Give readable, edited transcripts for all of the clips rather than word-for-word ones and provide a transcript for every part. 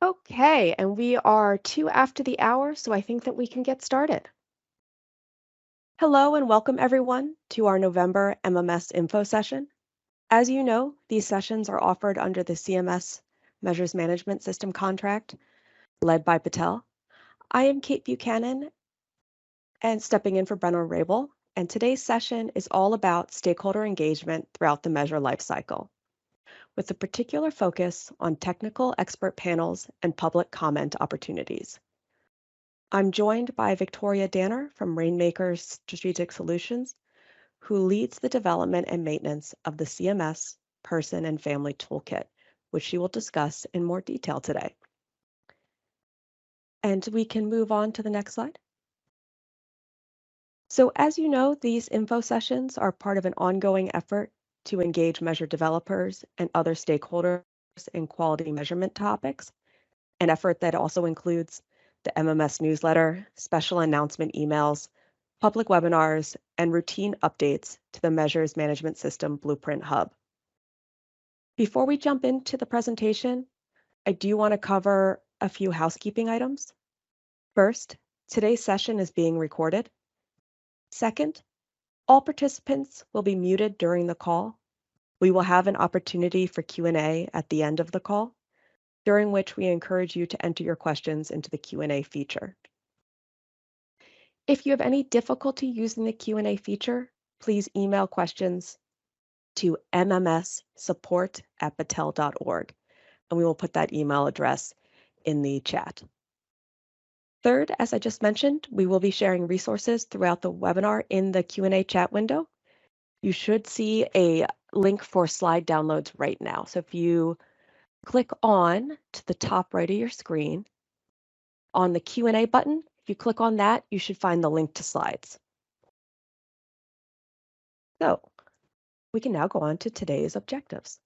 Okay, and we are 2 after the hour, so I think that we can get started. Hello and welcome everyone to our November MMS info session. As you know, these sessions are offered under the CMS Measures Management System contract led by Patel. I am Kate Buchanan and stepping in for Brenner Rabel, and today's session is all about stakeholder engagement throughout the measure lifecycle, with a particular focus on technical expert panels and public comment opportunities. I'm joined by Victoria Danner from Rainmakers Strategic Solutions, who leads the development and maintenance of the CMS Person and Family Toolkit, which she will discuss in more detail today. And we can move on to the next slide. So as you know, these info sessions are part of an ongoing effort to engage measure developers and other stakeholders in quality measurement topics, an effort that also includes the MMS newsletter, special announcement emails, public webinars, and routine updates to the Measures Management System Blueprint Hub. Before we jump into the presentation, I do want to cover a few housekeeping items. First, today's session is being recorded. Second, all participants will be muted during the call. We will have an opportunity for Q&A at the end of the call, during which we encourage you to enter your questions into the Q&A feature. If you have any difficulty using the Q&A feature, please email questions to mmssupport@battelle.org, and we will put that email address in the chat. Third, as I just mentioned, we will be sharing resources throughout the webinar in the Q&A chat window. You should see a link for slide downloads right now. So if you click on to the top right of your screen on the Q&A button, if you click on that, you should find the link to slides. So we can now go on to today's objectives.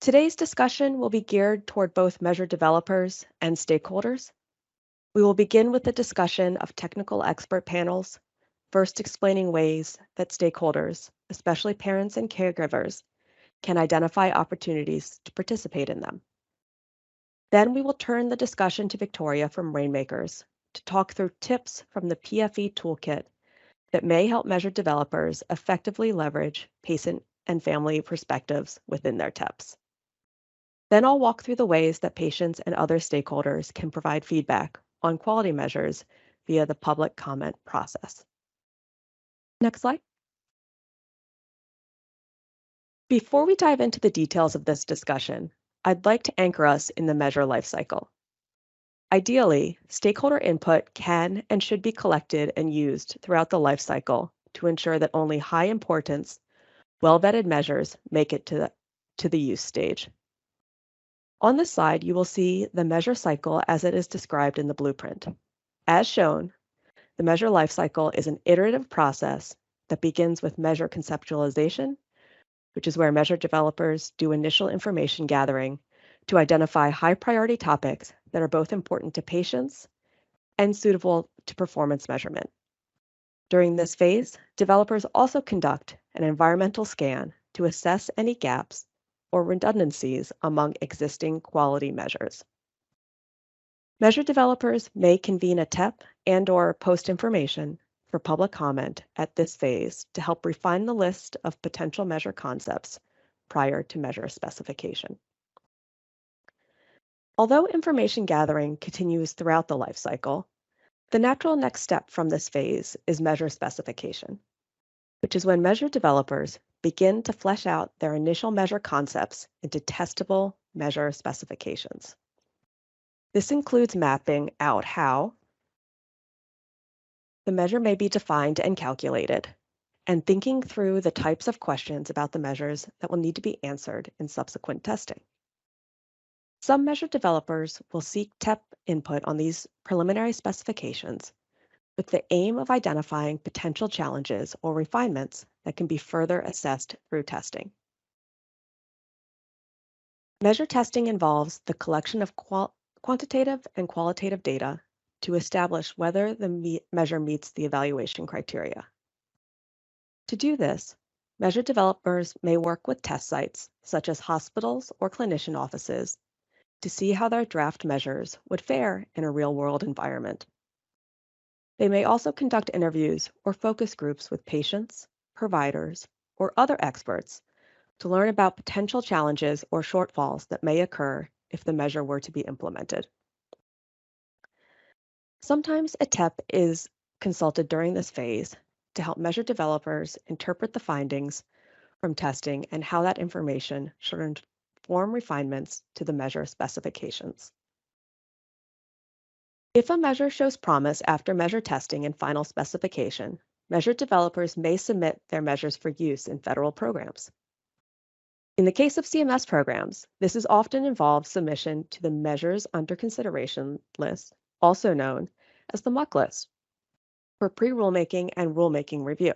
Today's discussion will be geared toward both measure developers and stakeholders. We will begin with the discussion of technical expert panels, first explaining ways that stakeholders, especially parents and caregivers, can identify opportunities to participate in them. Then we will turn the discussion to Victoria from Rainmakers to talk through tips from the PFE Toolkit that may help measure developers effectively leverage patient and family perspectives within their TEPs. Then I'll walk through the ways that patients and other stakeholders can provide feedback on quality measures via the public comment process. Next slide. Before we dive into the details of this discussion, I'd like to anchor us in the measure lifecycle. Ideally, stakeholder input can and should be collected and used throughout the lifecycle to ensure that only high importance, well-vetted measures make it to the use stage. On this slide, you will see the measure cycle as it is described in the blueprint. As shown, the measure lifecycle is an iterative process that begins with measure conceptualization, which is where measure developers do initial information gathering to identify high priority topics that are both important to patients and suitable to performance measurement. During this phase, developers also conduct an environmental scan to assess any gaps or redundancies among existing quality measures. Measure developers may convene a TEP and/or post information for public comment at this phase to help refine the list of potential measure concepts prior to measure specification. Although information gathering continues throughout the life cycle, the natural next step from this phase is measure specification, which is when measure developers begin to flesh out their initial measure concepts into testable measure specifications. This includes mapping out how the measure may be defined and calculated, and thinking through the types of questions about the measures that will need to be answered in subsequent testing. Some measure developers will seek TEP input on these preliminary specifications with the aim of identifying potential challenges or refinements that can be further assessed through testing. Measure testing involves the collection of quantitative and qualitative data to establish whether the measure meets the evaluation criteria. To do this, measure developers may work with test sites, such as hospitals or clinician offices, to see how their draft measures would fare in a real-world environment. They may also conduct interviews or focus groups with patients, providers, or other experts to learn about potential challenges or shortfalls that may occur if the measure were to be implemented. Sometimes a TEP is consulted during this phase to help measure developers interpret the findings from testing and how that information should inform refinements to the measure specifications. If a measure shows promise after measure testing and final specification, measure developers may submit their measures for use in federal programs. In the case of CMS programs, this is often involved submission to the Measures Under Consideration list, also known as the MUC list, for pre-rulemaking and rulemaking review.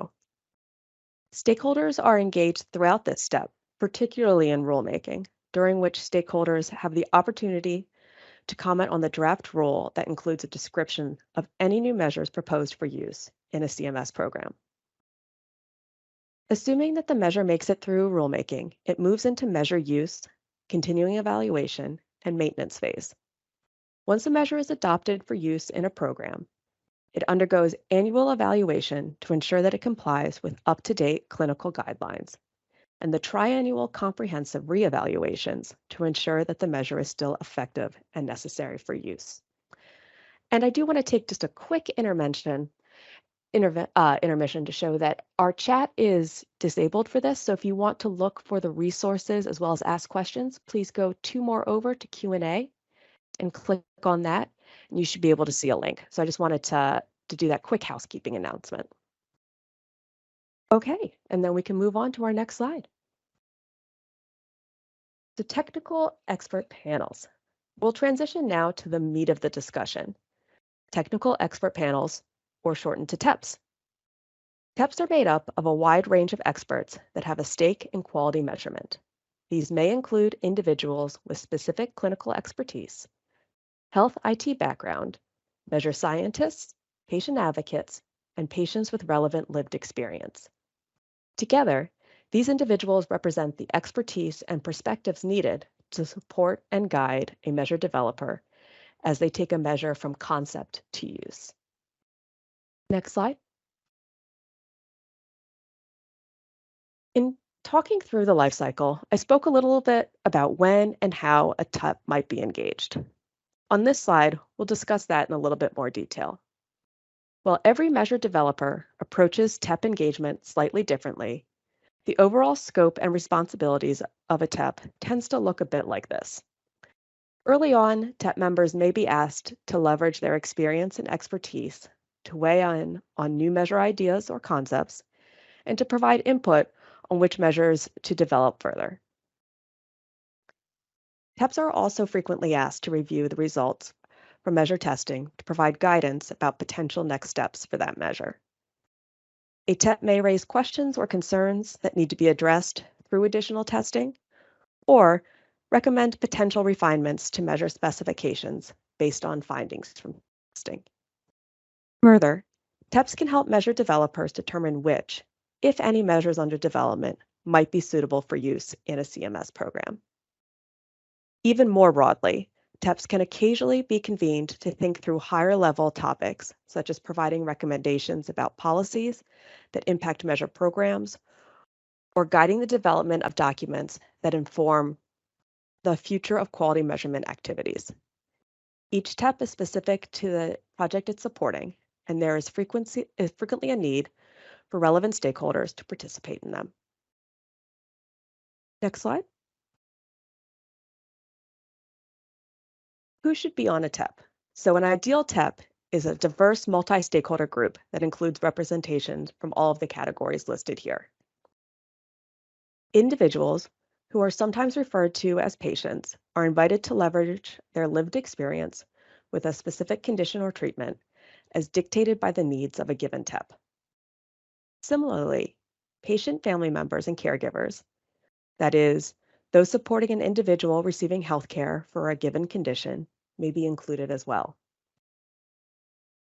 Stakeholders are engaged throughout this step, particularly in rulemaking, during which stakeholders have the opportunity to comment on the draft rule that includes a description of any new measures proposed for use in a CMS program. Assuming that the measure makes it through rulemaking, it moves into measure use, continuing evaluation, and maintenance phase. Once a measure is adopted for use in a program, it undergoes annual evaluation to ensure that it complies with up-to-date clinical guidelines, and the triennial comprehensive reevaluations to ensure that the measure is still effective and necessary for use. And I do want to take just a quick intermission to show that our chat is disabled for this. So if you want to look for the resources as well as ask questions, please go 2 more over to Q&A and click on that, and you should be able to see a link. So I just wanted to do that quick housekeeping announcement. Okay, and then we can move on to our next slide. The technical expert panels. We'll transition now to the meat of the discussion. Technical expert panels, or shortened to TEPs. TEPs are made up of a wide range of experts that have a stake in quality measurement. These may include individuals with specific clinical expertise, health IT background, measure scientists, patient advocates, and patients with relevant lived experience. Together, these individuals represent the expertise and perspectives needed to support and guide a measure developer as they take a measure from concept to use. Next slide. In talking through the life cycle, I spoke a little bit about when and how a TEP might be engaged. On this slide, we'll discuss that in a little bit more detail. While every measure developer approaches TEP engagement slightly differently, the overall scope and responsibilities of a TEP tends to look a bit like this. Early on, TEP members may be asked to leverage their experience and expertise to weigh in on new measure ideas or concepts and to provide input on which measures to develop further. TEPs are also frequently asked to review the results from measure testing to provide guidance about potential next steps for that measure. A TEP may raise questions or concerns that need to be addressed through additional testing, or recommend potential refinements to measure specifications based on findings from testing. Further, TEPs can help measure developers determine which, if any, measures under development might be suitable for use in a CMS program. Even more broadly, TEPs can occasionally be convened to think through higher-level topics, such as providing recommendations about policies that impact measure programs, or guiding the development of documents that inform the future of quality measurement activities. Each TEP is specific to the project it's supporting, and there is frequently a need for relevant stakeholders to participate in them. Next slide. Who should be on a TEP? So an ideal TEP is a diverse multi-stakeholder group that includes representation from all of the categories listed here. Individuals, who are sometimes referred to as patients, are invited to leverage their lived experience with a specific condition or treatment as dictated by the needs of a given TEP. Similarly, patient family members and caregivers, that is, those supporting an individual receiving healthcare for a given condition, may be included as well.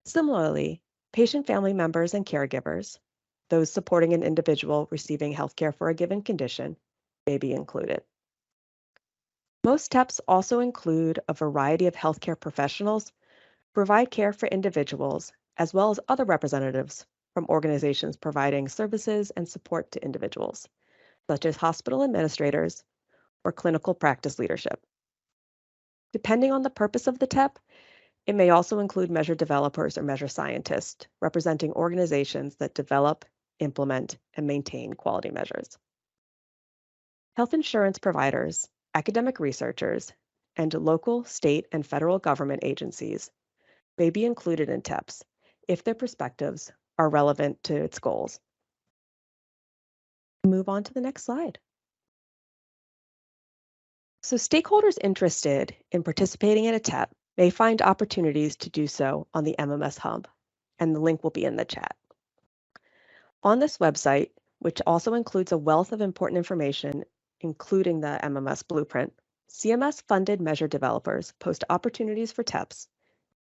Similarly, patient family members and caregivers, those supporting an individual receiving healthcare for a given condition, may be included. Most TEPs also include a variety of healthcare professionals who provide care for individuals, as well as other representatives from organizations providing services and support to individuals, such as hospital administrators or clinical practice leadership. Depending on the purpose of the TEP, it may also include measure developers or measure scientists, representing organizations that develop, implement, and maintain quality measures. Health insurance providers, academic researchers, and local, state, and federal government agencies may be included in TEPs if their perspectives are relevant to its goals. Move on to the next slide. So stakeholders interested in participating in a TEP may find opportunities to do so on the MMS Hub, and the link will be in the chat. On this website, which also includes a wealth of important information, including the MMS blueprint, CMS-funded measure developers post opportunities for TEPs,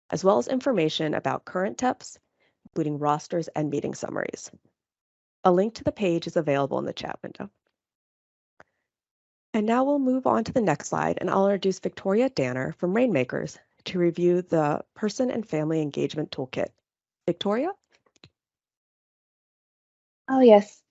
as well as information about current TEPs, including rosters and meeting summaries. A link to the page is available in the chat window. And now we'll move on to the next slide, and I'll introduce Victoria Danner from Rainmakers to review the Person and Family Engagement Toolkit. Victoria? Oh, yes.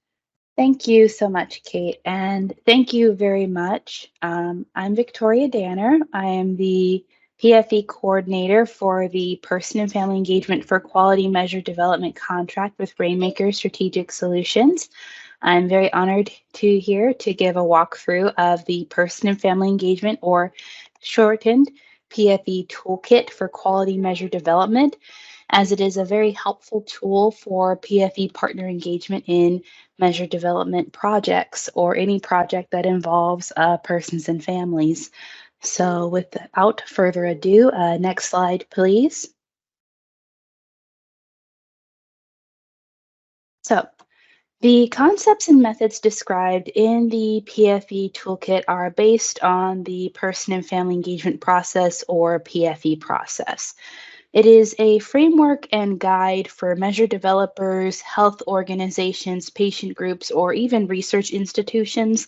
Thank you so much, Kate, and thank you very much. I'm Victoria Danner. I am the PFE coordinator for the Person and Family Engagement for Quality Measure Development contract with Rainmakers Strategic Solutions. I'm very honored to give a walkthrough of the Person and Family Engagement, or shortened PFE Toolkit for Quality Measure Development, as it is a very helpful tool for PFE partner engagement in measure development projects or any project that involves persons and families. So without further ado, next slide, please. So the concepts and methods described in the PFE toolkit are based on the Person and Family Engagement Process, or PFE process. It is a framework and guide for measure developers, health organizations, patient groups, or even research institutions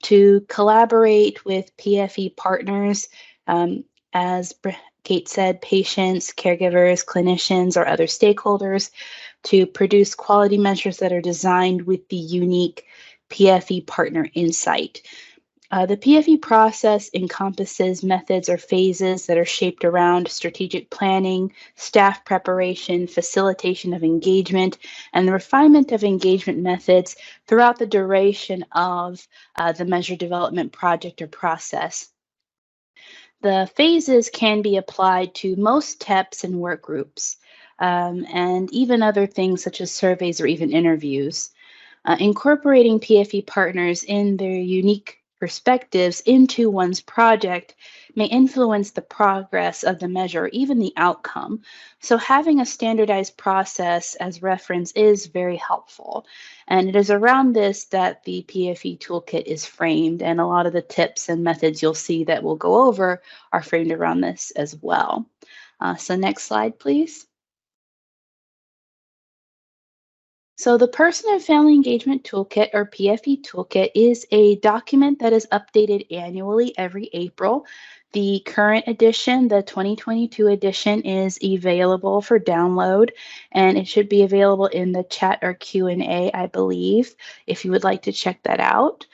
to collaborate with PFE partners, as Kate said, patients, caregivers, clinicians, or other stakeholders, to produce quality measures that are designed with the unique PFE partner insight. The PFE process encompasses methods or phases that are shaped around strategic planning, staff preparation, facilitation of engagement, and the refinement of engagement methods throughout the duration of the measure development project or process. The phases can be applied to most TEPs and work groups, and even other things such as surveys or even interviews. Incorporating PFE partners in their unique perspectives into one's project may influence the progress of the measure, or even the outcome. So having a standardized process as reference is very helpful. And it is around this that the PFE toolkit is framed, and a lot of the tips and methods you'll see that we'll go over are framed around this as well. So next slide, please. So the Person and Family Engagement Toolkit, or PFE Toolkit, is a document that is updated annually every April. The current edition, the 2022 edition, is available for download, and it should be available in the chat or Q&A, I believe, if you would like to check that out.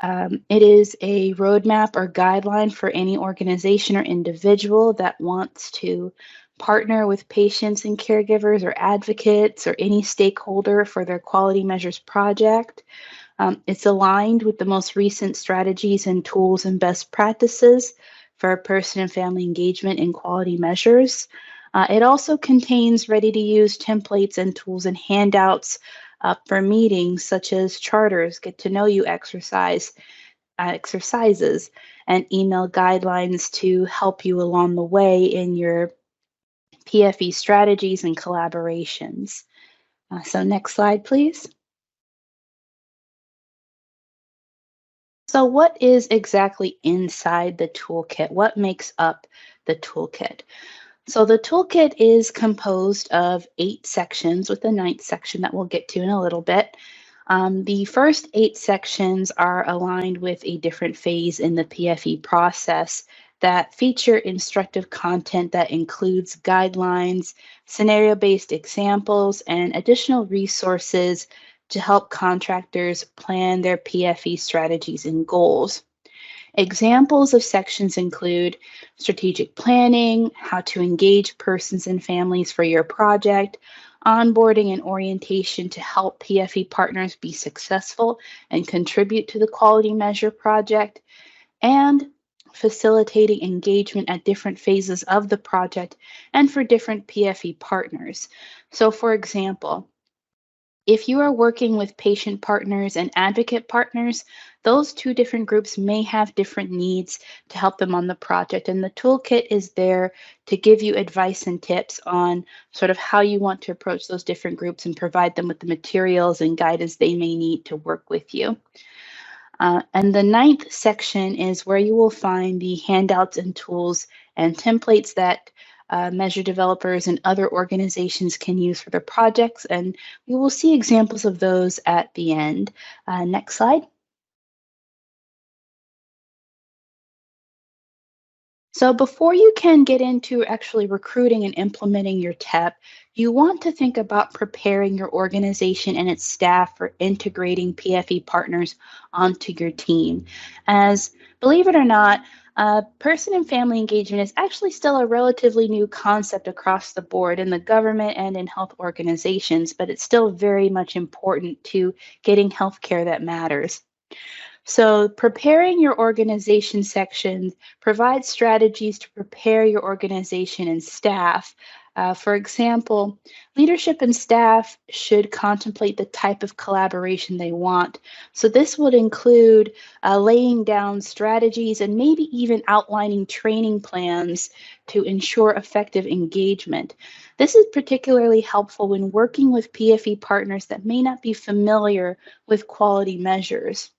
It is a roadmap or guideline for any organization or individual that wants to partner with patients and caregivers or advocates or any stakeholder for their quality measures project. It's aligned with the most recent strategies and tools and best practices for person and family engagement in quality measures. It also contains ready-to-use templates and tools and handouts for meetings, such as charters, get to know you exercises, and email guidelines to help you along the way in your PFE strategies and collaborations. So next slide, please. So what is exactly inside the toolkit? What makes up the toolkit? So the toolkit is composed of 8 sections, with the 9th section that we'll get to in a little bit. The first 8 sections are aligned with a different phase in the PFE process that feature instructive content that includes guidelines, scenario based examples, and additional resources to help contractors plan their PFE strategies and goals. Examples of sections include strategic planning, how to engage persons and families for your project, onboarding and orientation to help PFE partners be successful and contribute to the quality measure project, and facilitating engagement at different phases of the project and for different PFE partners. So, for example, if you are working with patient partners and advocate partners, those two different groups may have different needs to help them on the project. And the toolkit is there to give you advice and tips on sort of how you want to approach those different groups and provide them with the materials and guidance they may need to work with you. And the 9th section is where you will find the handouts and tools and templates that measure developers and other organizations can use for their projects. And we will see examples of those at the end. Next slide. So before you can get into actually recruiting and implementing your TEP, you want to think about preparing your organization and its staff for integrating PFE partners onto your team. As, believe it or not, person and family engagement is actually still a relatively new concept across the board in the government and in health organizations, but it's still very much important to getting healthcare that matters. So, preparing your organization section provides strategies to prepare your organization and staff. For example, leadership and staff should contemplate the type of collaboration they want. So, this would include laying down strategies and maybe even outlining training plans to ensure effective engagement. This is particularly helpful when working with PFE partners that may not be familiar with quality measures.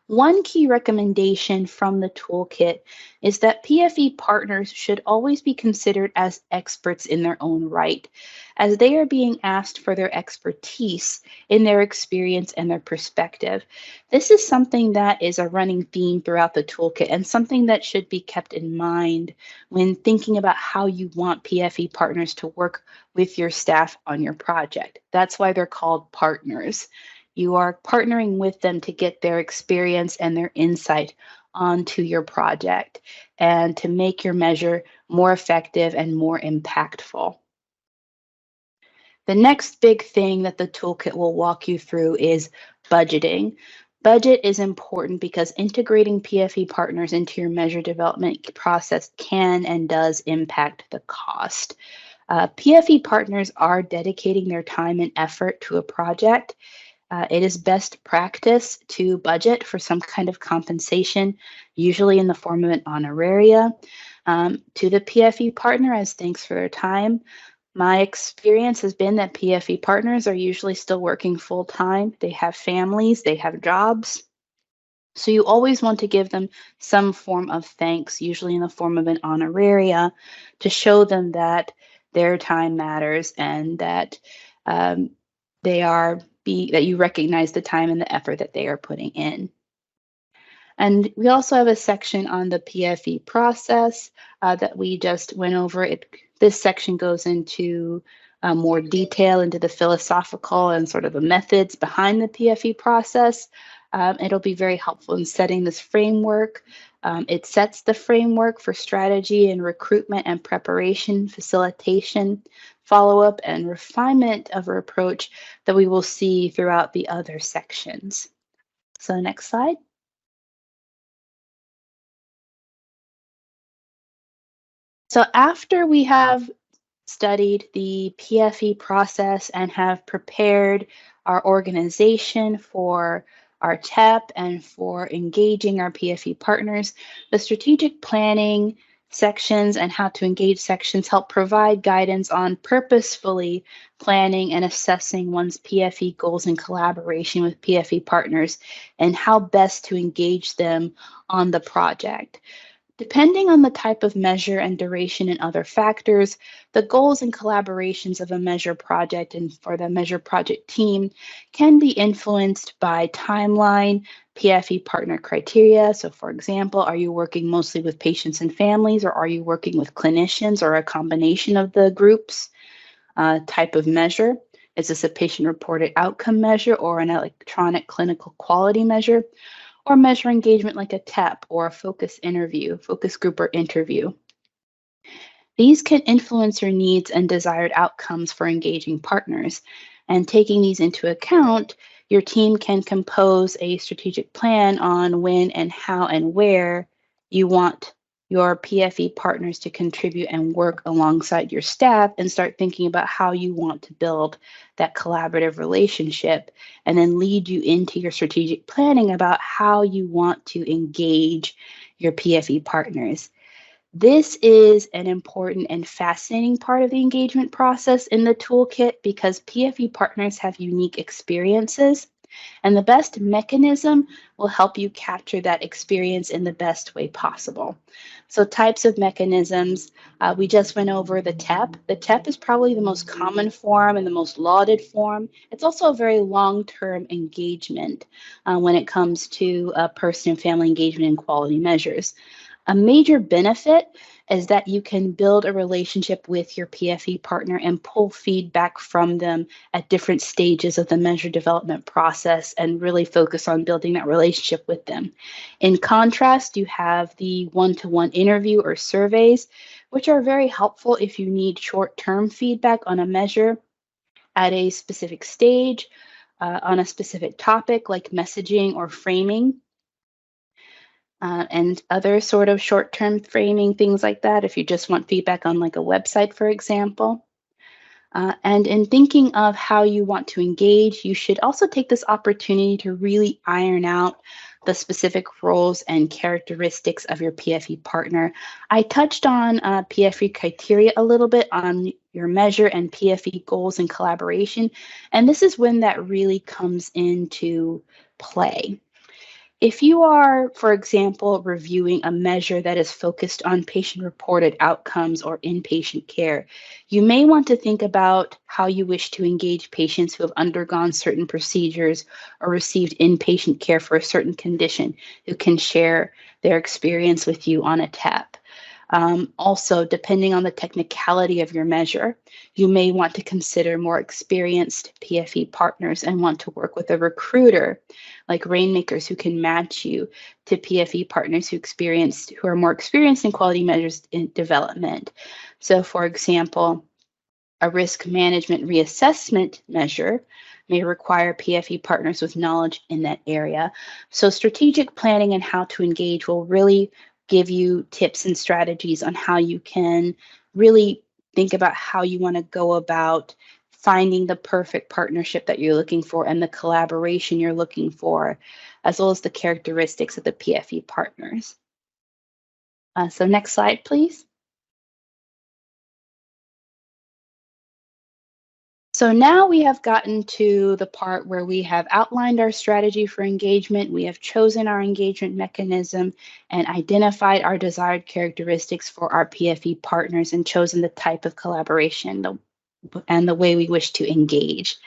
One key recommendation from the toolkit is that PFE partners should always be considered as experts in their own right, as they are being asked for their expertise in their experience and their perspective. This is something that is a running theme throughout the toolkit and something that should be kept in mind when thinking about how you want PFE partners to work with your staff on your project. That's why they're called partners. You are partnering with them to get their experience and their insight onto your project and to make your measure more effective and more impactful. The next big thing that the toolkit will walk you through is budgeting. Budget is important because integrating PFE partners into your measure development process can and does impact the cost. PFE partners are dedicating their time and effort to a project. It is best practice to budget for some kind of compensation, usually in the form of an honoraria, to the PFE partner as thanks for their time. My experience has been that PFE partners are usually still working full time. They have families, they have jobs. So you always want to give them some form of thanks, usually in the form of an honoraria, to show them that their time matters and that that you recognize the time and the effort that they are putting in. And we also have a section on the PFE process that we just went over. This section goes into more detail into the philosophical and sort of the methods behind the PFE process. It'll be very helpful in setting this framework. It sets the framework for strategy and recruitment and preparation, facilitation, follow-up, and refinement of our approach that we will see throughout the other sections. So next slide. So after we have studied the PFE process and have prepared our organization for our TEP and for engaging our PFE partners, the strategic planning sections and how to engage sections help provide guidance on purposefully planning and assessing one's PFE goals in collaboration with PFE partners and how best to engage them on the project. Depending on the type of measure and duration and other factors, the goals and collaborations of a measure project and for the measure project team can be influenced by timeline, PFE partner criteria. So, for example, are you working mostly with patients and families, or are you working with clinicians, or a combination of the groups? Type of measure. Is this a patient reported outcome measure or an electronic clinical quality measure? Or measure engagement like a TEP or a focus group or interview. These can influence your needs and desired outcomes for engaging partners. And taking these into account, your team can compose a strategic plan on when and how and where you want your PFE partners to contribute and work alongside your staff, and start thinking about how you want to build that collaborative relationship, and then lead you into your strategic planning about how you want to engage your PFE partners. This is an important and fascinating part of the engagement process in the toolkit because PFE partners have unique experiences, and the best mechanism will help you capture that experience in the best way possible. So, types of mechanisms, we just went over the TEP. The TEP is probably the most common form and the most lauded form. It's also a very long-term engagement when it comes to person and family engagement and quality measures. A major benefit is that you can build a relationship with your PFE partner and pull feedback from them at different stages of the measure development process and really focus on building that relationship with them. In contrast, you have the one-to-one interview or surveys, which are very helpful if you need short-term feedback on a measure at a specific stage, on a specific topic like messaging or framing. And other sort of short-term framing, things like that, if you just want feedback on like a website, for example. And in thinking of how you want to engage, you should also take this opportunity to really iron out the specific roles and characteristics of your PFE partner. I touched on PFE criteria a little bit on your measure and PFE goals and collaboration, and this is when that really comes into play. If you are, for example, reviewing a measure that is focused on patient-reported outcomes or inpatient care, you may want to think about how you wish to engage patients who have undergone certain procedures or received inpatient care for a certain condition, who can share their experience with you on a TEP. Also, depending on the technicality of your measure, you may want to consider more experienced PFE partners and want to work with a recruiter like Rainmakers who can match you to PFE partners who are more experienced in quality measures in development. So, for example, a risk management reassessment measure may require PFE partners with knowledge in that area. So, strategic planning and how to engage will really give you tips and strategies on how you can really think about how you want to go about finding the perfect partnership that you're looking for and the collaboration you're looking for, as well as the characteristics of the PFE partners. So next slide, please. So now we have gotten to the part where we have outlined our strategy for engagement, we have chosen our engagement mechanism and identified our desired characteristics for our PFE partners and chosen the type of collaboration and the way we wish to engage.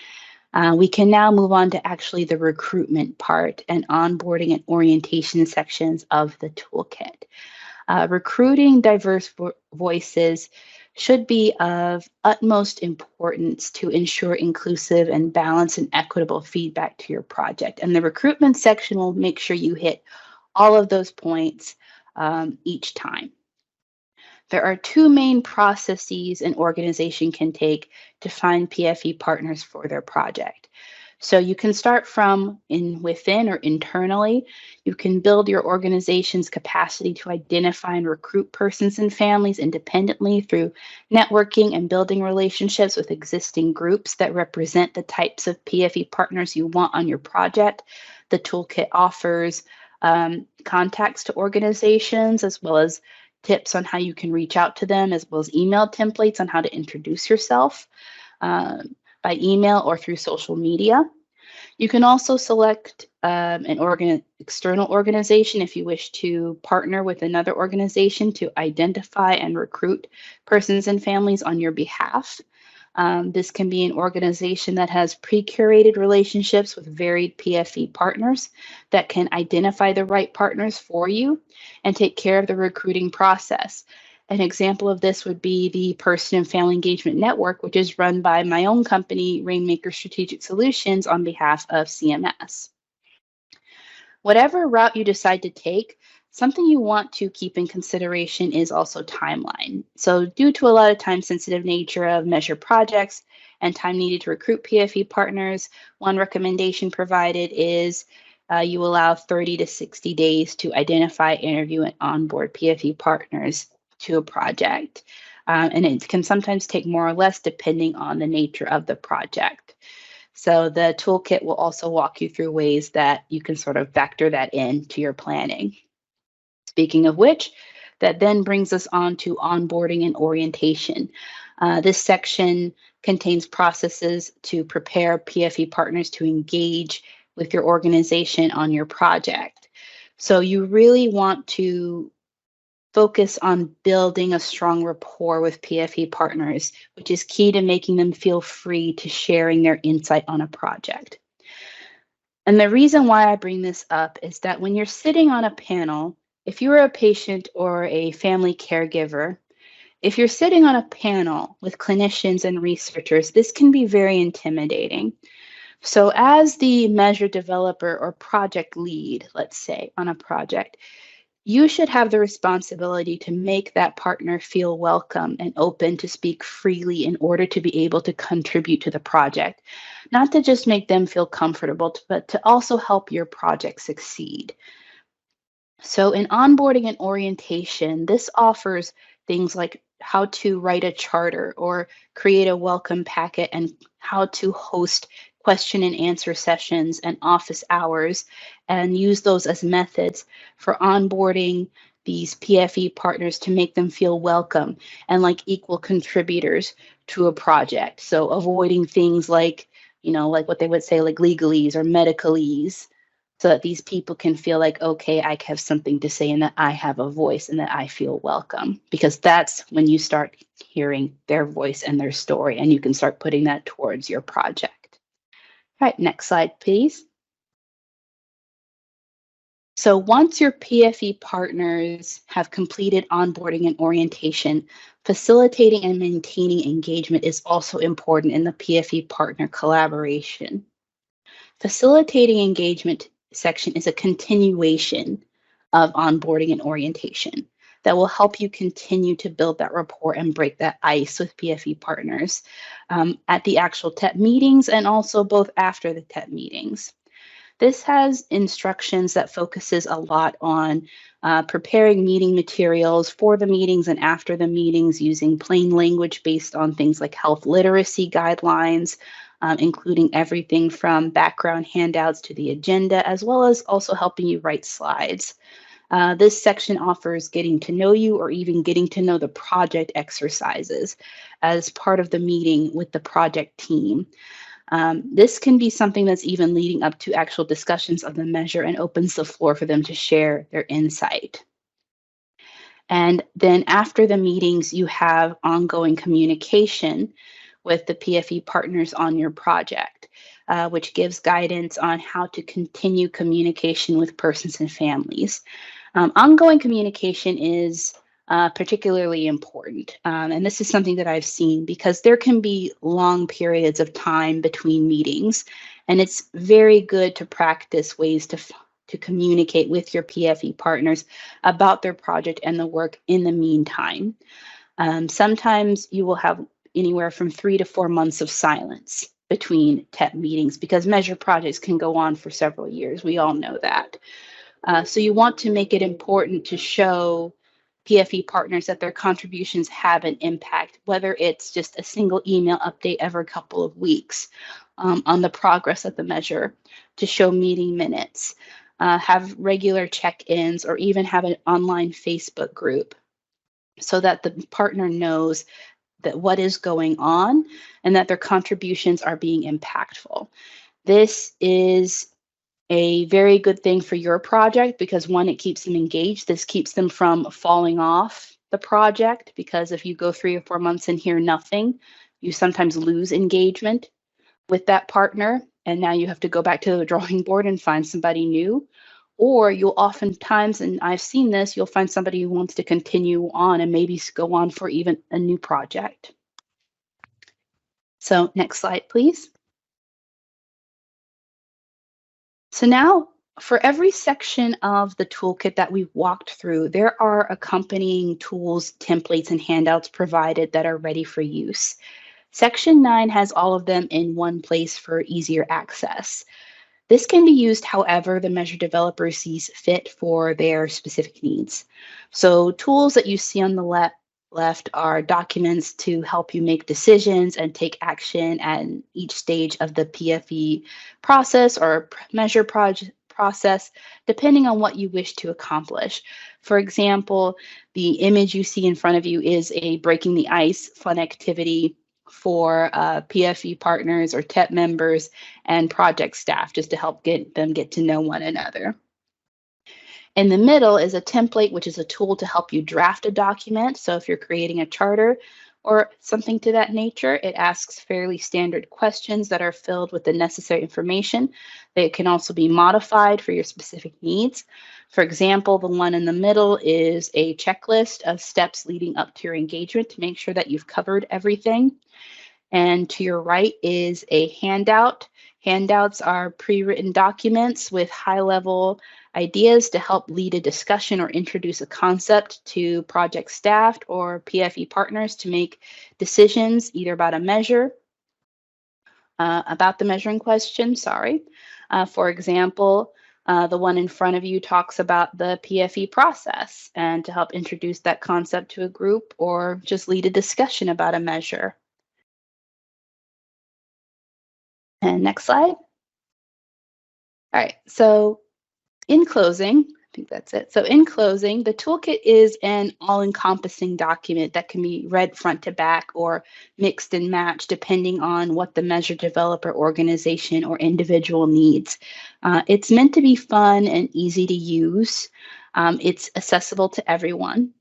We can now move on to actually the recruitment part and onboarding and orientation sections of the toolkit. Recruiting diverse voices should be of utmost importance to ensure inclusive and balanced and equitable feedback to your project. And the recruitment section will make sure you hit all of those points each time. There are two main processes an organization can take to find PFE partners for their project. So you can start from within or internally. You can build your organization's capacity to identify and recruit persons and families independently through networking and building relationships with existing groups that represent the types of PFE partners you want on your project. The toolkit offers contacts to organizations, as well as tips on how you can reach out to them, as well as email templates on how to introduce yourself by email or through social media. You can also select an external organization if you wish to partner with another organization to identify and recruit persons and families on your behalf. This can be an organization that has pre-curated relationships with varied PFE partners that can identify the right partners for you and take care of the recruiting process. An example of this would be the Person and Family Engagement Network, which is run by my own company, Rainmakers Strategic Solutions, on behalf of CMS. Whatever route you decide to take, something you want to keep in consideration is also timeline. So due to a lot of time-sensitive nature of measure projects and time needed to recruit PFE partners, one recommendation provided is you allow 30 to 60 days to identify, interview, and onboard PFE partners to a project. And it can sometimes take more or less depending on the nature of the project. So the toolkit will also walk you through ways that you can sort of factor that into your planning. Speaking of which, that then brings us on to onboarding and orientation. This section contains processes to prepare PFE partners to engage with your organization on your project. So you really want to focus on building a strong rapport with PFE partners, which is key to making them feel free to sharing their insight on a project. And the reason why I bring this up is that when you're sitting on a panel, if you're a patient or a family caregiver, if you're sitting on a panel with clinicians and researchers, this can be very intimidating. So as the measure developer or project lead, let's say, on a project, you should have the responsibility to make that partner feel welcome and open to speak freely in order to be able to contribute to the project. Not to just make them feel comfortable, but to also help your project succeed. So in onboarding and orientation, this offers things like how to write a charter or create a welcome packet and how to host question and answer sessions and office hours and use those as methods for onboarding these PFE partners to make them feel welcome and like equal contributors to a project. So avoiding things like, like what they would say, like legalese or medicalese, so that these people can feel like, okay, I have something to say and that I have a voice and that I feel welcome, because that's when you start hearing their voice and their story and you can start putting that towards your project. All right, next slide, please. So once your PFE partners have completed onboarding and orientation, facilitating and maintaining engagement is also important in the PFE partner collaboration. Facilitating engagement section is a continuation of onboarding and orientation that will help you continue to build that rapport and break that ice with PFE partners at the actual TEP meetings and also both after the TEP meetings. This has instructions that focuses a lot on preparing meeting materials for the meetings and after the meetings using plain language based on things like health literacy guidelines, including everything from background handouts to the agenda, as well as also helping you write slides. This section offers getting to know you or even getting to know the project exercises as part of the meeting with the project team. This can be something that's even leading up to actual discussions of the measure and opens the floor for them to share their insight. And then after the meetings, you have ongoing communication with the PFE partners on your project, which gives guidance on how to continue communication with persons and families. Ongoing communication is particularly important. And this is something that I've seen because there can be long periods of time between meetings, and it's very good to practice ways to communicate with your PFE partners about their project and the work in the meantime. Sometimes you will have anywhere from 3 to 4 months of silence between TEP meetings because measure projects can go on for several years. We all know that. So you want to make it important to show PFE partners that their contributions have an impact, whether it's just a single email update every couple of weeks on the progress of the measure, to show meeting minutes, have regular check-ins, or even have an online Facebook group so that the partner knows that what is going on and that their contributions are being impactful. This is a very good thing for your project because one, it keeps them engaged. This keeps them from falling off the project because if you go 3 or 4 months and hear nothing, you sometimes lose engagement with that partner. And now you have to go back to the drawing board and find somebody new. Or you'll oftentimes, and I've seen this, you'll find somebody who wants to continue on and maybe go on for even a new project. So next slide, please. So now for every section of the toolkit that we've walked through, there are accompanying tools, templates, and handouts provided that are ready for use. Section 9 has all of them in one place for easier access. This can be used however the measure developer sees fit for their specific needs. So tools that you see on the left are documents to help you make decisions and take action at each stage of the PFE process or measure process, depending on what you wish to accomplish. For example, the image you see in front of you is a breaking the ice fun activity for PFE partners or TEP members and project staff, just to help get to know one another. In the middle is a template, which is a tool to help you draft a document. So if you're creating a charter or something to that nature, it asks fairly standard questions that are filled with the necessary information. They can also be modified for your specific needs. For example, the one in the middle is a checklist of steps leading up to your engagement to make sure that you've covered everything. And to your right is a handout. Handouts are pre-written documents with high-level ideas to help lead a discussion or introduce a concept to project staff or PFE partners to make decisions either about a measure, about the measuring question, sorry. For example, the one in front of you talks about the PFE process and to help introduce that concept to a group or just lead a discussion about a measure. And next slide. All right, so in closing, I think that's it. So in closing, the toolkit is an all-encompassing document that can be read front to back or mixed and matched depending on what the measure developer organization or individual needs. It's meant to be fun and easy to use. It's accessible to everyone.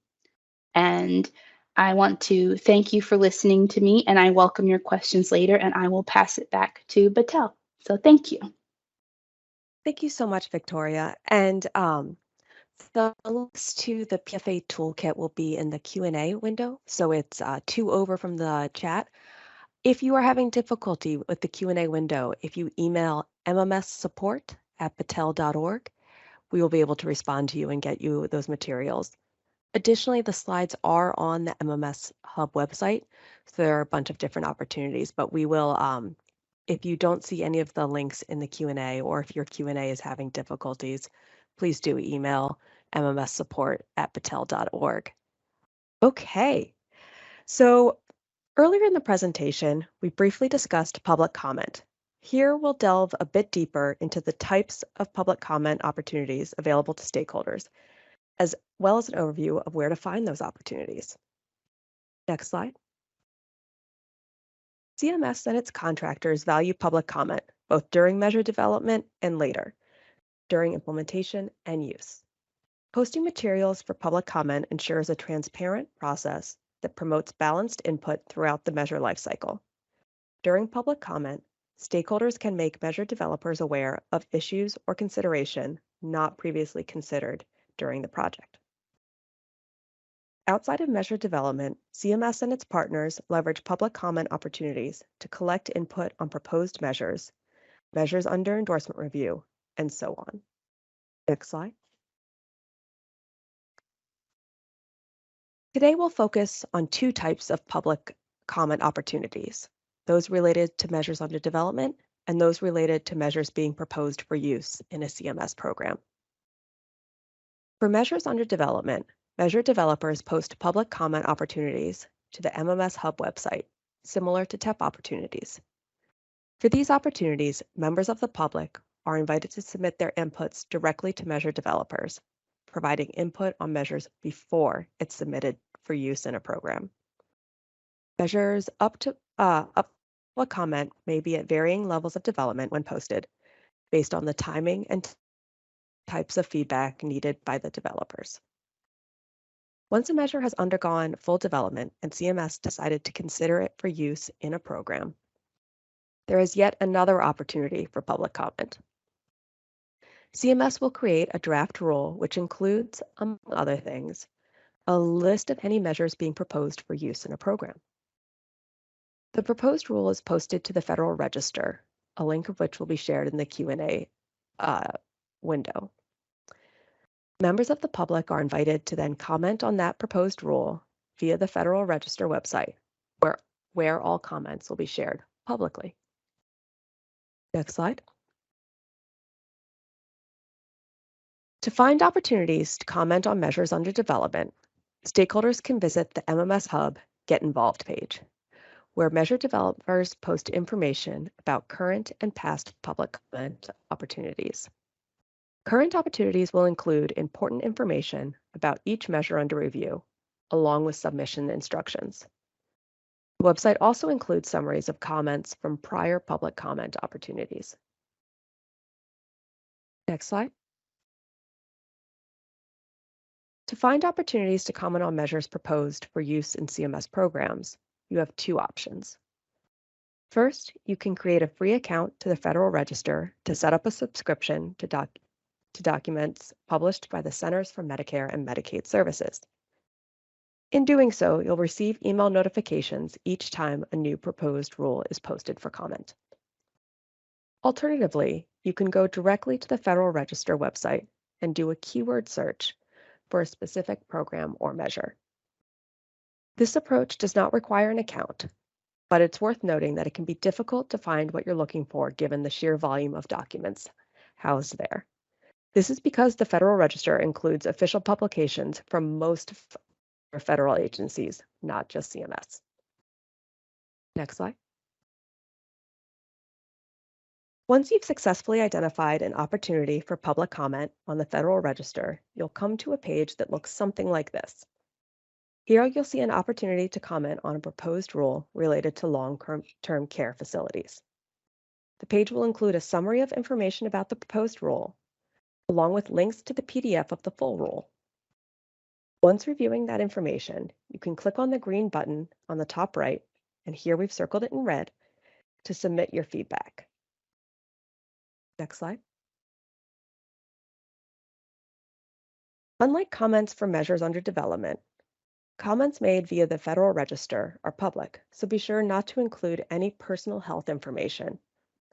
And I want to thank you for listening to me, and I welcome your questions later, and I will pass it back to Batel. So thank you. Thank you so much, Victoria. And the links to the PFA toolkit will be in the Q&A window, so it's 2 over from the chat. If you are having difficulty with the Q&A window, if you email mmssupport@battelle.org, we will be able to respond to you and get you those materials. Additionally, the slides are on the MMS Hub website, so there are a bunch of different opportunities, but we will, if you don't see any of the links in the Q&A or if your Q&A is having difficulties, please do email mmssupport@battelle.org. Okay, so earlier in the presentation, we briefly discussed public comment. Here we'll delve a bit deeper into the types of public comment opportunities available to stakeholders, as well as an overview of where to find those opportunities. Next slide. CMS and its contractors value public comment, both during measure development and later, during implementation and use. Posting materials for public comment ensures a transparent process that promotes balanced input throughout the measure lifecycle. During public comment, stakeholders can make measure developers aware of issues or consideration not previously considered during the project. Outside of measure development, CMS and its partners leverage public comment opportunities to collect input on proposed measures, measures under endorsement review, and so on. Next slide. Today we'll focus on 2 types of public comment opportunities, those related to measures under development and those related to measures being proposed for use in a CMS program. For measures under development, measure developers post public comment opportunities to the MMS Hub website, similar to TEP opportunities. For these opportunities, members of the public are invited to submit their inputs directly to measure developers, providing input on measures before it's submitted for use in a program. Measures up what comment may be at varying levels of development when posted based on the timing and types of feedback needed by the developers. Once a measure has undergone full development and CMS decided to consider it for use in a program, there is yet another opportunity for public comment. CMS will create a draft rule which includes, among other things, a list of any measures being proposed for use in a program. The proposed rule is posted to the Federal Register, a link of which will be shared in the Q&A window. Members of the public are invited to then comment on that proposed rule via the Federal Register website, where all comments will be shared publicly. Next slide. To find opportunities to comment on measures under development, stakeholders can visit the MMS Hub Get Involved page, where measure developers post information about current and past public comment opportunities. Current opportunities will include important information about each measure under review, along with submission instructions. The website also includes summaries of comments from prior public comment opportunities. Next slide. To find opportunities to comment on measures proposed for use in CMS programs, you have two options. First, you can create a free account to the Federal Register to set up a subscription to documents published by the Centers for Medicare and Medicaid Services. In doing so, you'll receive email notifications each time a new proposed rule is posted for comment. Alternatively, you can go directly to the Federal Register website and do a keyword search for a specific program or measure. This approach does not require an account, but it's worth noting that it can be difficult to find what you're looking for given the sheer volume of documents housed there. This is because the Federal Register includes official publications from most federal agencies, not just CMS. Next slide. Once you've successfully identified an opportunity for public comment on the Federal Register, you'll come to a page that looks something like this. Here you'll see an opportunity to comment on a proposed rule related to long-term care facilities. The page will include a summary of information about the proposed rule, along with links to the PDF of the full rule. Once reviewing that information, you can click on the green button on the top right, and here we've circled it in red, to submit your feedback. Next slide. Unlike comments for measures under development, comments made via the Federal Register are public, so be sure not to include any personal health information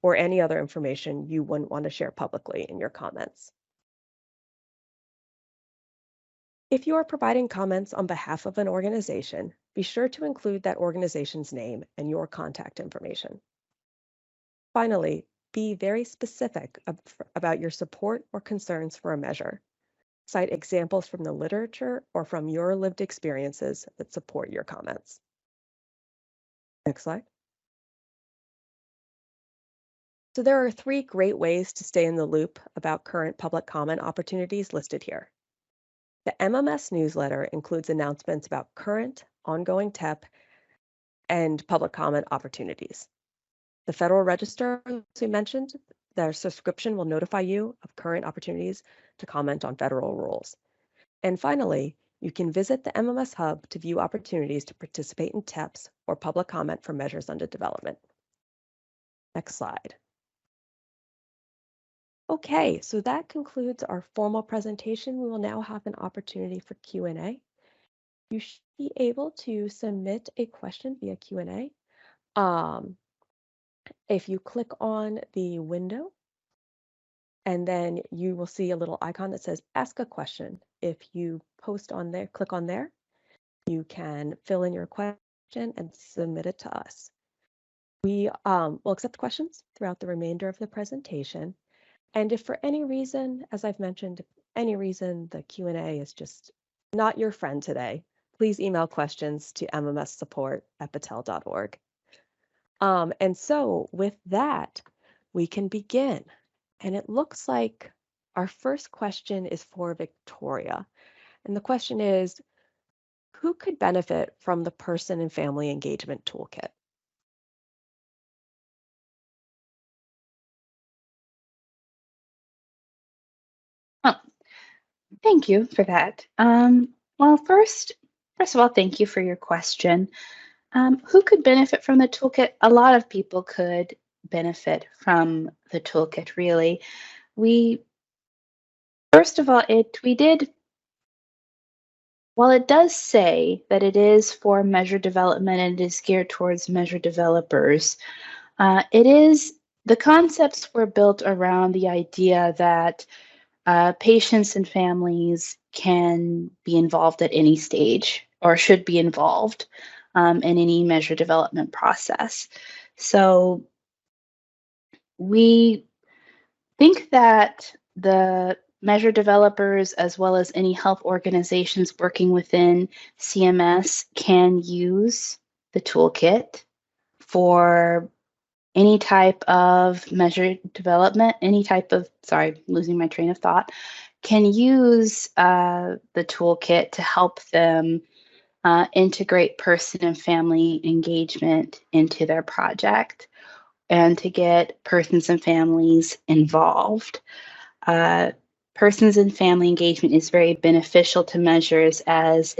or any other information you wouldn't want to share publicly in your comments. If you are providing comments on behalf of an organization, be sure to include that organization's name and your contact information. Finally, be very specific about your support or concerns for a measure. Cite examples from the literature or from your lived experiences that support your comments. Next slide. So there are 3 great ways to stay in the loop about current public comment opportunities listed here. The MMS newsletter includes announcements about current, ongoing TEP, and public comment opportunities. The Federal Register, as we mentioned, their subscription will notify you of current opportunities to comment on federal rules. And finally, you can visit the MMS Hub to view opportunities to participate in TEPs or public comment for measures under development. Next slide. Okay, so that concludes our formal presentation. We will now have an opportunity for Q&A. You should be able to submit a question via Q&A. If you click on the window, and then you will see a little icon that says Ask a Question. If you post on there, click on there, you can fill in your question and submit it to us. We will accept questions throughout the remainder of the presentation. And if for any reason, as I've mentioned, if any reason the Q&A is just not your friend today, please email questions to mmssupport@battelle.org. And so with that, we can begin. And it looks like our first question is for Victoria. And the question is, who could benefit from the Person and Family Engagement Toolkit? Thank you for that. Well, first of all, thank you for your question. Who could benefit from the toolkit? A lot of people could benefit from the toolkit, really. We, first of all, we did, while it does say that it is for measure development and it is geared towards measure developers, it is, the concepts were built around the idea that patients and families can be involved at any stage or should be involved in any measure development process. So we think that the measure developers, as well as any health organizations working within CMS, can use the toolkit for any type of measure development, any type of, sorry, losing my train of thought, can use the toolkit to help them integrate person and family engagement into their project and to get persons and families involved. Uh, Persons and family engagement is very beneficial to measures as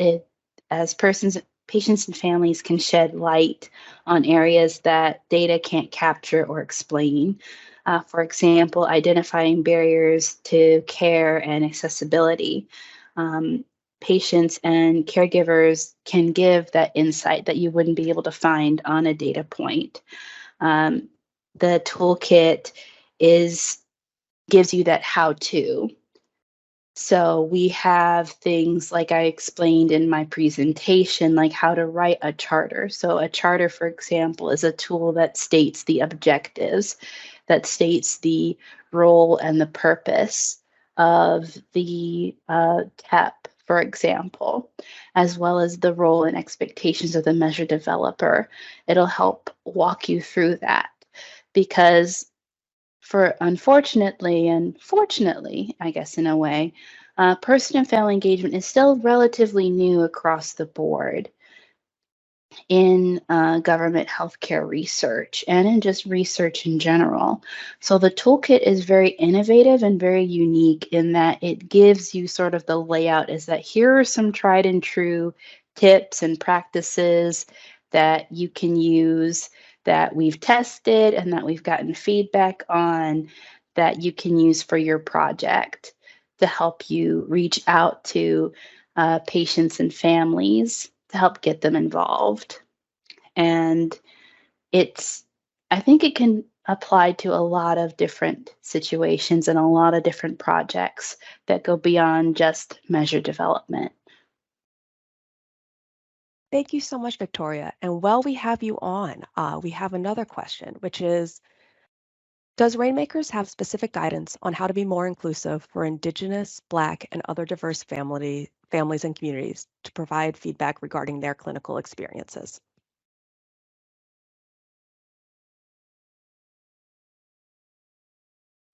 patients and families can shed light on areas that data can't capture or explain. For example, identifying barriers to care and accessibility. Patients and caregivers can give that insight that you wouldn't be able to find on a data point. Um, the toolkit is gives you that how to. So we have things like I explained in my presentation, like how to write a charter. So a charter, for example, is a tool that states the objectives, that states the role and the purpose of the TEP, for example, as well as the role and expectations of the measure developer. It'll help walk you through that because for unfortunately and fortunately, I guess in a way, person and family engagement is still relatively new across the board in government healthcare research and in just research in general. So the toolkit is very innovative and very unique in that it gives you sort of the layout is that here are some tried and true tips and practices that you can use that we've tested and that we've gotten feedback on that you can use for your project to help you reach out to patients and families to help get them involved. And it's, I think it can apply to a lot of different situations and a lot of different projects that go beyond just measure development. Thank you so much, Victoria. And while we have you on, we have another question, which is, does Rainmakers have specific guidance on how to be more inclusive for Indigenous, Black, and other diverse families and communities to provide feedback regarding their clinical experiences?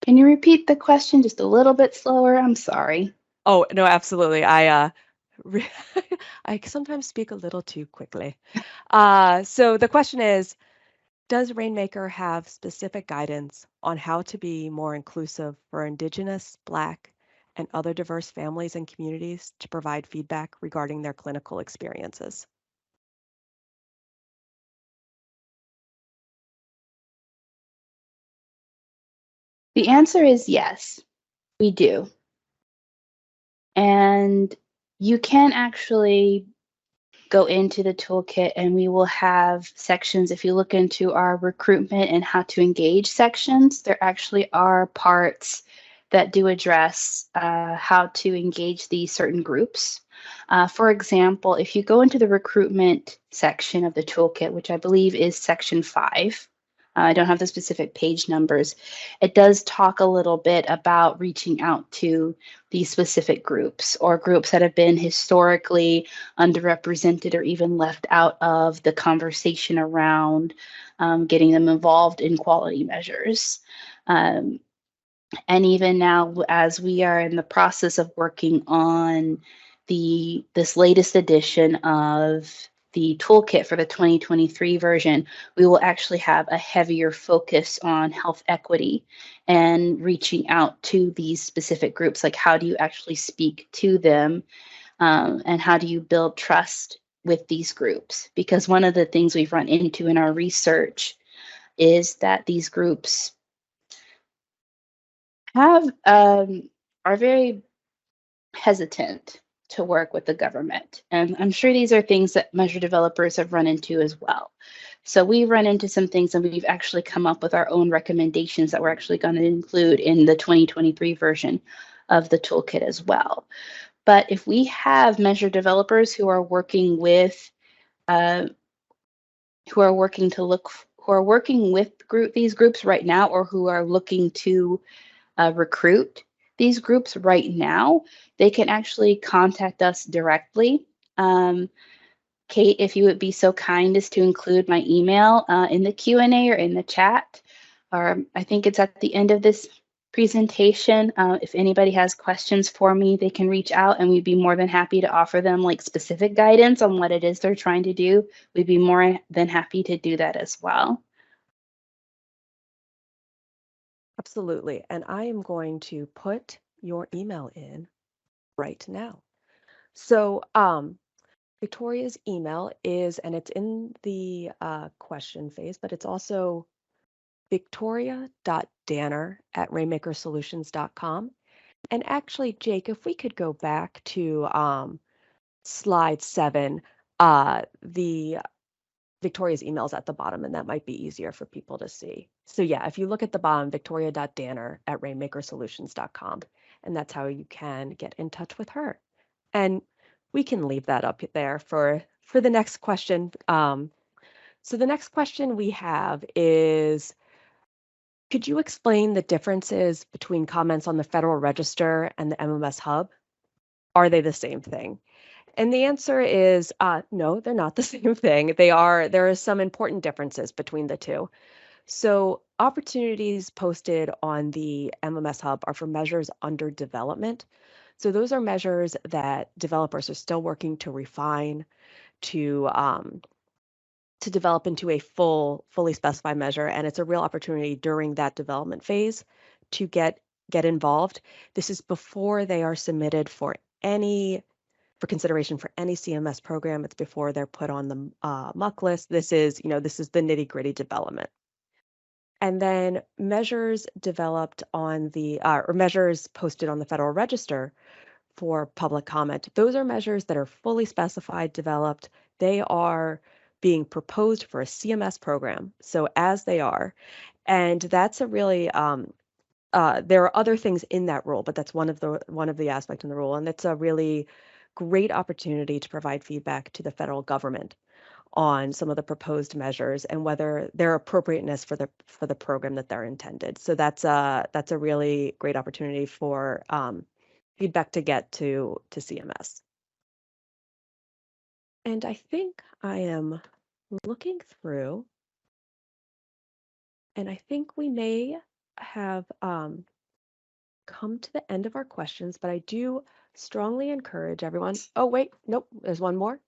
Can you repeat the question just a little bit slower? I'm sorry. Oh, no, absolutely. Re- I sometimes speak a little too quickly. So the question is, does Rainmaker have specific guidance on how to be more inclusive for Indigenous, Black, and other diverse families and communities to provide feedback regarding their clinical experiences? The answer is yes, we do. And you can actually go into the toolkit and we will have sections. If you look into our recruitment and how to engage sections, there actually are parts that do address how to engage these certain groups. For example, if you go into the recruitment section of the toolkit, which I believe is section 5, I don't have the specific page numbers. It does talk a little bit about reaching out to these specific groups or groups that have been historically underrepresented or even left out of the conversation around getting them involved in quality measures. Um, and even now, as we are in the process of working on this latest edition of the toolkit for the 2023 version, we will actually have a heavier focus on health equity and reaching out to these specific groups. Like, how do you actually speak to them, and how do you build trust with these groups? Because one of the things we've run into in our research is that these groups have are very hesitant to work with the government. And I'm sure these are things that measure developers have run into as well. So we run into some things, and we've actually come up with our own recommendations that we're actually going to include in the 2023 version of the toolkit as well. But if we have measure developers who are working with who are working to look who are working with these groups right now, or who are looking to recruit these groups right now, they can actually contact us directly. Kate, if you would be so kind as to include my email in the Q&A or in the chat, or I think it's at the end of this presentation. If anybody has questions for me, they can reach out, and we'd be more than happy to offer them like specific guidance on what it is they're trying to do. We'd be more than happy to do that as well. Absolutely. And I am going to put your email in right now. So Victoria's email is, and it's in the question phase, but it's also victoria.danner@rainmakersolutions.com. And actually, Jake, if we could go back to slide 7, the Victoria's email is at the bottom, and that might be easier for people to see. So yeah, if you look at the bottom, victoria.danner@rainmakersolutions.com, and that's how you can get in touch with her. And we can leave that up there for the next question. So the next question we have is, could you explain the differences between comments on the Federal Register and the MMS Hub? Are they the same thing? And the answer is no, they're not the same thing. There are some important differences between the two. So opportunities posted on the MMS Hub are for measures under development. So those are measures that developers are still working to refine, to develop into a fully specified measure. And it's a real opportunity during that development phase to get involved. This is before they are submitted for consideration for any CMS program. It's before they're put on the MUC list. This is the nitty-gritty development. And then measures developed on the or measures posted on the Federal Register for public comment. Those are measures that are fully specified, developed. They are being proposed for a CMS program. So as they are, and that's a really there are other things in that rule, but that's one of the aspects in the rule, and it's a really great opportunity to provide feedback to the federal government on some of the proposed measures and whether their appropriateness for the program that they're intended. So that's a really great opportunity for feedback to get to CMS. And I think I am looking through, and I think we may have come to the end of our questions, but I do strongly encourage everyone. Oh, wait, nope, there's one more.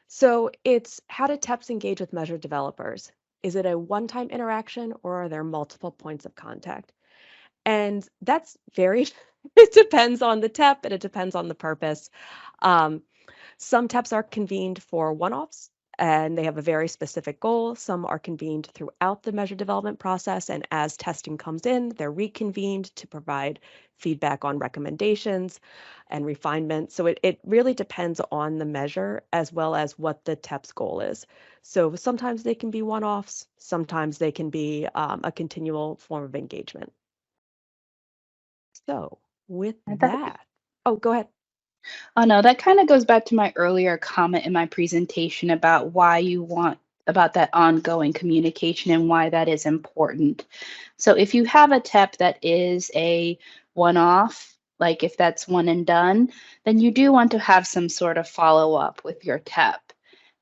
So it's, how do TEPs engage with measure developers? Is it a one-time interaction, or are there multiple points of contact? And that's very, it depends on the TEP, and it depends on the purpose. Some TEPs are convened for one-offs, and they have a very specific goal. Some are convened throughout the measure development process, and as testing comes in, they're reconvened to provide feedback on recommendations and refinement. So it really depends on the measure as well as what the TEP's goal is. So sometimes they can be one-offs, sometimes they can be a continual form of engagement. So with that, oh, go ahead. Oh, no, that kind of goes back to my earlier comment in my presentation about why you want about that ongoing communication and why that is important. So if you have a TEP that is a one-off, like if that's one and done, then you do want to have some sort of follow-up with your TEP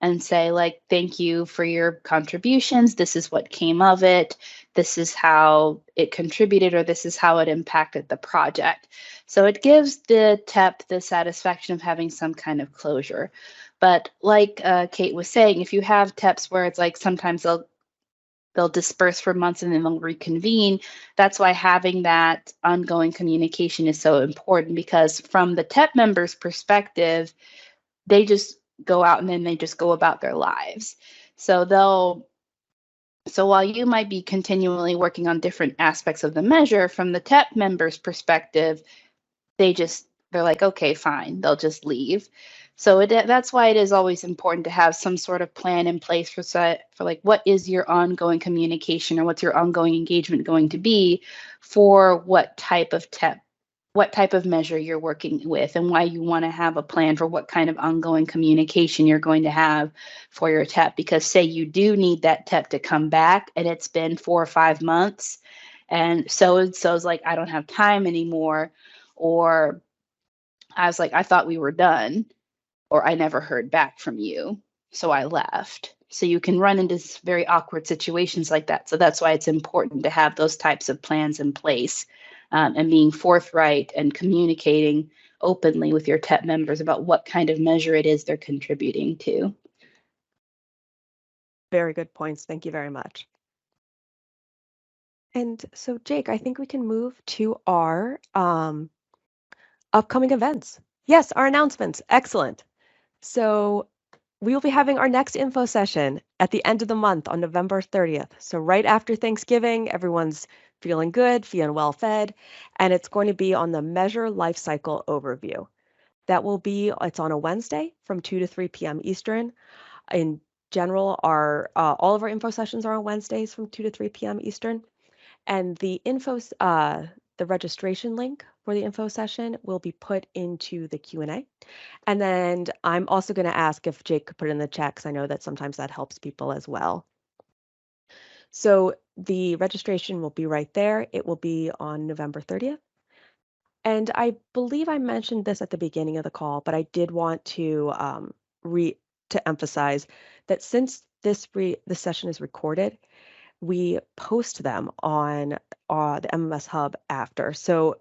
and say, like, thank you for your contributions. This is what came of it. This is how it contributed, or this is how it impacted the project. So it gives the TEP the satisfaction of having some kind of closure. But like Kate was saying, if you have TEPs where it's like sometimes they'll disperse for months and then they'll reconvene, that's why having that ongoing communication is so important, because from the TEP members' perspective, they just go out and then they just go about their lives. So while you might be continually working on different aspects of the measure, from the TEP members' perspective, they're like, okay, fine, they'll just leave. So that's why it is always important to have some sort of plan in place for like, what is your ongoing communication or what's your ongoing engagement going to be for what type of measure you're working with, and why you want to have a plan for what kind of ongoing communication you're going to have for your TEP. Because say you do need that TEP to come back and it's been 4 or 5 months, and so's like, I don't have time anymore, or I was like, I thought we were done, or I never heard back from you, so I left. So you can run into very awkward situations like that. So that's why it's important to have those types of plans in place, and being forthright and communicating openly with your TEP members about what kind of measure it is they're contributing to. Very good points. Thank you very much. And so, Jake, I think we can move to our upcoming events. Yes, our announcements. Excellent. So we will be having our next info session at the end of the month on November 30th. So right after Thanksgiving, everyone's feeling good, feeling well fed, and it's going to be on the Measure Lifecycle overview. It's on a Wednesday from 2 to 3 p.m. Eastern. In general, all of our info sessions are on Wednesdays from 2 to 3 p.m. Eastern. And the registration link for the info session will be put into the Q&A. And then I'm also going to ask if Jake could put it in the chat, because I know that sometimes that helps people as well. So the registration will be right there. It will be on November 30th. And I believe I mentioned this at the beginning of the call, but I did want to emphasize that since this session is recorded, we post them on the MMS Hub after. So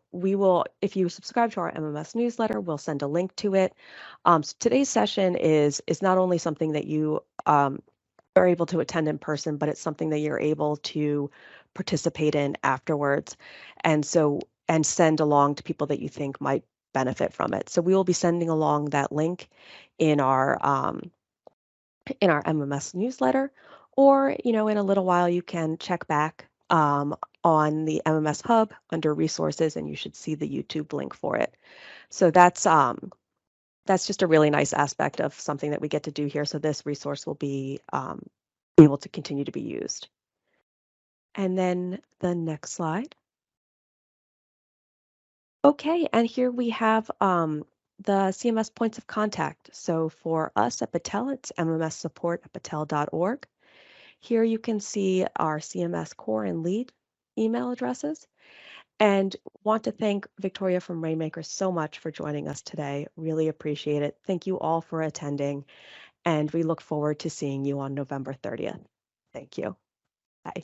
if you subscribe to our MMS newsletter, we'll send a link to it. So today's session is not only something that you are able to attend in person, but it's something that you're able to participate in afterwards, and send along to people that you think might benefit from it. So we will be sending along that link in our MMS newsletter, or in a little while you can check back on the MMS Hub under resources, and you should see the YouTube link for it. So that's just a really nice aspect of something that we get to do here. So this resource will be able to continue to be used. And then the next slide. Okay, and here we have the CMS points of contact. So for us at Battelle, it's mmssupport@battelle.org. Here you can see our CMS core and lead email addresses. And want to thank Victoria from Rainmakers so much for joining us today. Really appreciate it. Thank you all for attending, and we look forward to seeing you on November 30th. Thank you. Bye.